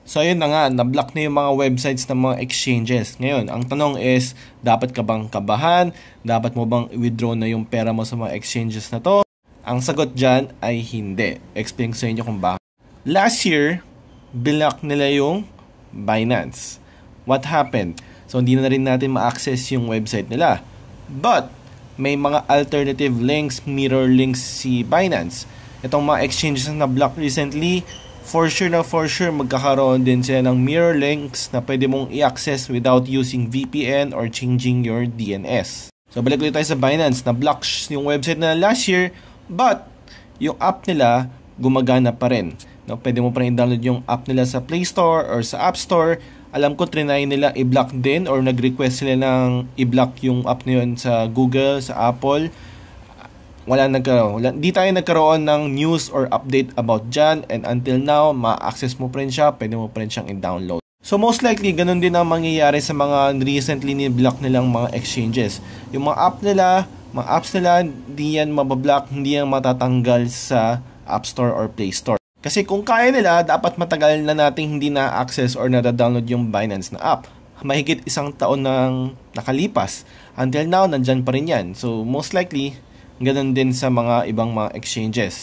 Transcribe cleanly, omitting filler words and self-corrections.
So ayun na nga, na-block na yung mga websites ng mga exchanges. Ngayon, ang tanong is, dapat ka bang kabahan? Dapat mo bang withdraw na yung pera mo sa mga exchanges na to? Ang sagot dyan ay hindi. Explain ko sa inyo kung bakit. Last year, block nila yung Binance. What happened? So hindi na rin natin ma-access yung website nila. But, may mga alternative links, mirror links si Binance. Itong mga exchanges na na-block recently, for sure magkakaroon din sila ng mirror links na pwede mong i-access without using VPN or changing your DNS. So balik ulit tayo sa Binance. Na-block yung website na last year, but yung app nila gumagana pa rin. No, pwede mo pa rin download yung app nila sa Play Store or sa App Store. Alam ko trinay nila i-block din or nag-request sila ng i-block yung app na yun sa Google, sa Apple. Di tayo nagkaroon ng news or update about dyan, and until now, ma-access mo pa rin siya, pwede mo pa rin siyang i-download. So most likely, ganun din ang mangyayari sa mga recently ni-block nilang mga exchanges. Yung mga apps nila, hindi yan mabablock, hindi yan matatanggal sa App Store or Play Store. Kasi kung kaya nila, dapat matagal na nating hindi na-access or na-download yung Binance na app. Mahigit 1 taon nang nakalipas. Until now, nandyan pa rin yan. So most likely, ganun din sa mga ibang mga exchanges.